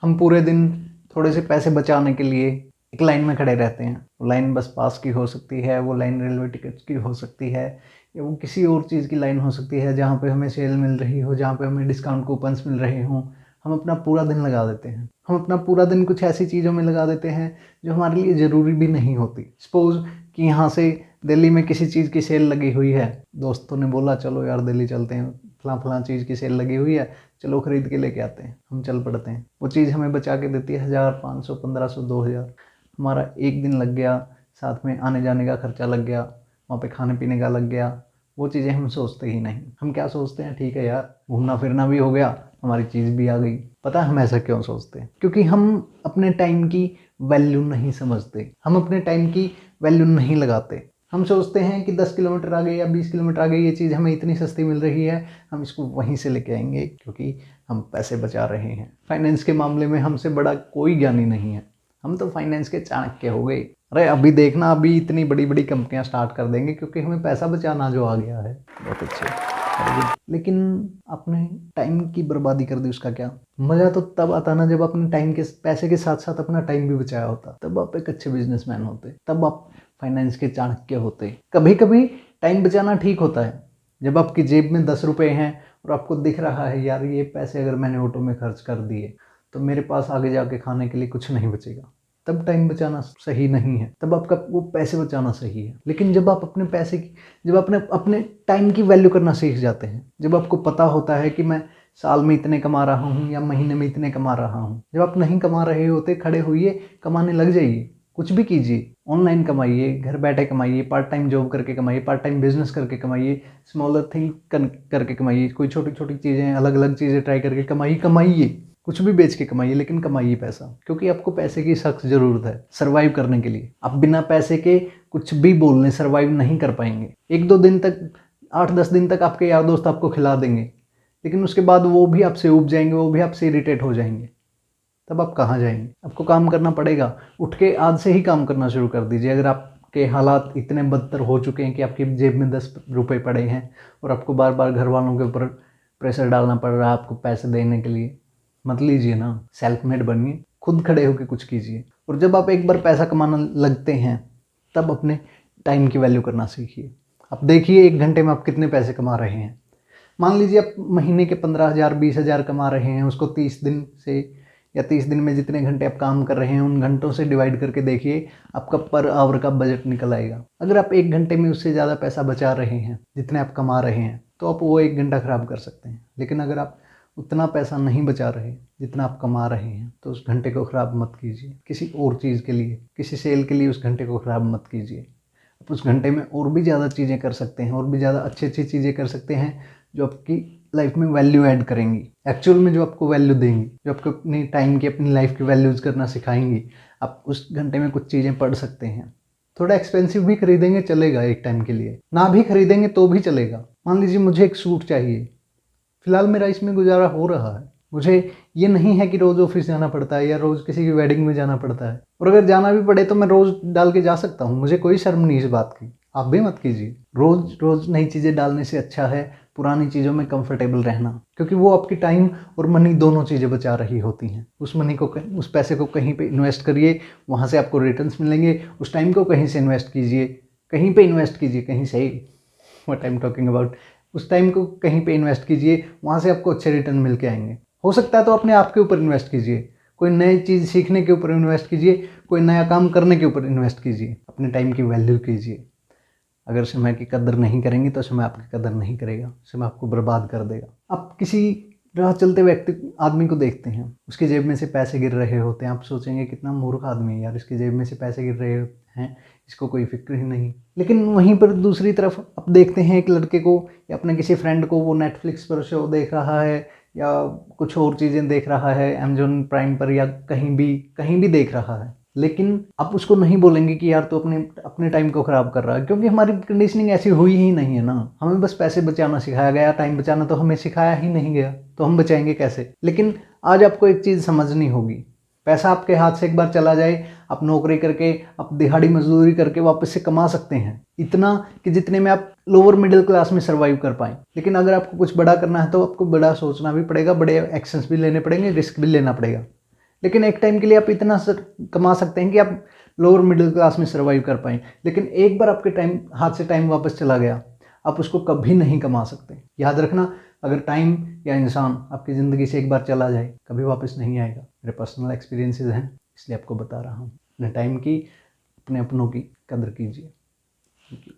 हम पूरे दिन थोड़े से पैसे बचाने के लिए एक लाइन में खड़े रहते हैं। वो लाइन बस पास की हो सकती है, वो लाइन रेलवे टिकट की हो सकती है, या वो किसी और चीज़ की लाइन हो सकती है जहाँ पे हमें सेल मिल रही हो, जहाँ पे हमें डिस्काउंट कूपन्स मिल रहे हों। हम अपना पूरा दिन लगा देते हैं। हम अपना पूरा दिन कुछ ऐसी चीज़ों में लगा देते हैं जो हमारे लिए ज़रूरी भी नहीं होती। सपोज़ कि यहाँ से दिल्ली में किसी चीज़ की सेल लगी हुई है, दोस्तों ने बोला चलो यार दिल्ली चलते हैं, फलां चीज़ की सेल लगी हुई है, चलो ख़रीद के लेके आते हैं। हम चल पड़ते हैं। वो चीज़ हमें बचा के देती है 1000, 500, 1500, 2000। हमारा एक दिन लग गया, साथ में आने जाने का खर्चा लग गया, वहाँ पे खाने पीने का लग गया। वो चीज़ें हम सोचते ही नहीं। हम क्या सोचते हैं, ठीक है यार घूमना फिरना भी हो गया, हमारी चीज़ भी आ गई। पता है हम ऐसा क्यों सोचते हैं? क्योंकि हम अपने टाइम की वैल्यू नहीं समझते। हम अपने टाइम की वैल्यू नहीं लगाते। हम सोचते हैं कि 10 किलोमीटर आगे या 20 किलोमीटर आगे ये चीज़ हमें इतनी सस्ती मिल रही है, हम इसको वहीं से लेके आएंगे क्योंकि हम पैसे बचा रहे हैं। फाइनेंस के मामले में हमसे बड़ा कोई ज्ञानी नहीं है। हम तो फाइनेंस के चाणक्य हो गए। अरे अभी देखना, अभी इतनी बड़ी बड़ी कंपनियां स्टार्ट कर देंगे क्योंकि हमें पैसा बचाना जो आ गया है। बहुत अच्छे। लेकिन आपने टाइम की बर्बादी कर दी, उसका क्या मज़ा? तो तब आता ना जब आपने टाइम के पैसे के साथ साथ अपना टाइम भी बचाया होता। तब आप एक अच्छे बिजनेसमैन होते, तब आप फाइनेंस के चाणक्य होते। कभी कभी टाइम बचाना ठीक होता है। जब आपकी जेब में 10 रुपये हैं और आपको दिख रहा है यार ये पैसे अगर मैंने ऑटो में खर्च कर दिए तो मेरे पास आगे जाके खाने के लिए कुछ नहीं बचेगा, तब टाइम बचाना सही नहीं है, तब आपका वो पैसे बचाना सही है। लेकिन जब आप अपने पैसे की, जब अपने टाइम की वैल्यू करना सीख जाते हैं, जब आपको पता होता है कि मैं साल में इतने कमा रहा हूँ या महीने में इतने कमा रहा हूँ। जब आप नहीं कमा रहे होते, खड़े होइए, कमाने लग जाइए। कुछ भी कीजिए, ऑनलाइन कमाइए, घर बैठे कमाइए, पार्ट टाइम जॉब करके कमाइए, पार्ट टाइम बिजनेस करके कमाइए, स्मॉलर थिंग करके कमाइए, कोई छोटी छोटी चीज़ें, अलग अलग चीज़ें ट्राई करके कमाइए, कुछ भी बेच के कमाइए, लेकिन कमाइए पैसा। क्योंकि आपको पैसे की सख्त ज़रूरत है सर्वाइव करने के लिए। आप बिना पैसे के कुछ भी बोलने सर्वाइव नहीं कर पाएंगे। 1-2 दिन तक, 8-10 दिन तक आपके यार दोस्त आपको खिला देंगे, लेकिन उसके बाद वो भी आपसे ऊब जाएंगे, वो भी आपसे इरिटेट हो जाएंगे। तब आप कहाँ जाएंगे? आपको काम करना पड़ेगा। उठ के आज से ही काम करना शुरू कर दीजिए। अगर आपके हालात इतने बदतर हो चुके हैं कि आपकी जेब में 10 रुपये पड़े हैं और आपको बार बार घर वालों के ऊपर प्रेशर डालना पड़ रहा है आपको पैसे देने के लिए, मत लीजिए ना। सेल्फ मेड बनिए, खुद खड़े होकर कुछ कीजिए। और जब आप एक बार पैसा कमाना लगते हैं तब अपने टाइम की वैल्यू करना सीखिए। आप देखिए 1 घंटे में आप कितने पैसे कमा रहे हैं। मान लीजिए आप महीने के 15,000 20,000 कमा रहे हैं, उसको 30 दिन से या 30 दिन में जितने घंटे आप काम कर रहे हैं उन घंटों से डिवाइड करके देखिए, आपका पर आवर का बजट निकल आएगा। अगर आप 1 घंटे में उससे ज़्यादा पैसा बचा रहे हैं जितने आप कमा रहे हैं तो आप वो 1 घंटा ख़राब कर सकते हैं। लेकिन अगर आप उतना पैसा नहीं बचा रहे जितना आप कमा रहे हैं तो उस घंटे को ख़राब मत कीजिए किसी और चीज़ के लिए, किसी सेल के लिए उस घंटे को ख़राब मत कीजिए। आप उस घंटे में और भी ज़्यादा चीज़ें कर सकते हैं, और भी ज़्यादा अच्छी अच्छी चीज़ें कर सकते हैं जो आपकी लाइफ में वैल्यू ऐड करेंगी, एक्चुअल में जो आपको वैल्यू देंगी, जो आपको अपनी टाइम की, अपनी लाइफ की वैल्यूज़ करना सिखाएंगी। आप उस घंटे में कुछ चीज़ें पढ़ सकते हैं। थोड़ा एक्सपेंसिव भी खरीदेंगे चलेगा, एक टाइम के लिए ना भी खरीदेंगे तो भी चलेगा। मान लीजिए मुझे एक सूट चाहिए, फिलहाल मेरा इसमें गुजारा हो रहा है, मुझे ये नहीं है कि रोज़ ऑफिस जाना पड़ता है या रोज़ किसी की वेडिंग में जाना पड़ता है। और अगर जाना भी पड़े तो मैं रोज़ डाल के जा सकता हूँ, मुझे कोई शर्म नहीं इस बात की। आप भी मत कीजिए। रोज़ रोज़ नई चीज़ें डालने से अच्छा है पुरानी चीज़ों में कंफर्टेबल रहना, क्योंकि वो आपकी टाइम और मनी दोनों चीज़ें बचा रही होती हैं। उस मनी को, उस पैसे को कहीं पे इन्वेस्ट करिए, वहाँ से आपको रिटर्न्स मिलेंगे। उस टाइम को कहीं से इन्वेस्ट कीजिए, कहीं पे इन्वेस्ट कीजिए, कहीं से, what I am talking about, उस टाइम को कहीं पे इन्वेस्ट कीजिए, वहाँ से आपको अच्छे रिटर्न मिल के आएंगे। हो सकता है तो अपने आप के ऊपर इन्वेस्ट कीजिए, कोई नई चीज़ सीखने के ऊपर इन्वेस्ट कीजिए, कोई नया काम करने के ऊपर इन्वेस्ट कीजिए, अपने टाइम की वैल्यू कीजिए। अगर समय की कदर नहीं करेंगे तो समय आपकी कदर नहीं करेगा, समय आपको बर्बाद कर देगा। आप किसी राह चलते व्यक्ति आदमी को देखते हैं, उसकी जेब में से पैसे गिर रहे होते हैं, आप सोचेंगे कितना मूर्ख आदमी है यार, इसकी जेब में से पैसे गिर रहे हैं, इसको कोई फिक्र ही नहीं। लेकिन वहीं पर दूसरी तरफ आप देखते हैं एक लड़के को या अपने किसी फ्रेंड को, वो नेटफ्लिक्स पर शो देख रहा है या कुछ और चीज़ें देख रहा है अमेजोन प्राइम पर या कहीं भी देख रहा है, लेकिन आप उसको नहीं बोलेंगे कि यार तू अपने टाइम को ख़राब कर रहा है, क्योंकि हमारी कंडीशनिंग ऐसी हुई ही नहीं है ना। हमें बस पैसे बचाना सिखाया गया, टाइम बचाना तो हमें सिखाया ही नहीं गया, तो हम बचाएंगे कैसे? लेकिन आज आपको एक चीज़ समझनी होगी, पैसा आपके हाथ से एक बार चला जाए, आप नौकरी करके, आप दिहाड़ी मजदूरी करके वापस से कमा सकते हैं इतना कि जितने में आप लोअर मिडिल क्लास में सर्वाइव कर पाएँ। लेकिन अगर आपको कुछ बड़ा करना है तो आपको बड़ा सोचना भी पड़ेगा, बड़े एक्शंस भी लेने पड़ेंगे, रिस्क भी लेना पड़ेगा। लेकिन एक टाइम के लिए आप इतना कमा सकते हैं कि आप लोअर मिडिल क्लास में सर्वाइव कर पाएँ। लेकिन एक बार आपके टाइम हाथ से टाइम वापस चला गया, आप उसको कभी नहीं कमा सकते। याद रखना, अगर टाइम या इंसान आपकी ज़िंदगी से एक बार चला जाए, कभी वापस नहीं आएगा। मेरे पर्सनल एक्सपीरियंसेस हैं, इसलिए आपको बता रहा हूँ। अपने टाइम की, अपने अपनों की कदर कीजिए। Thank you.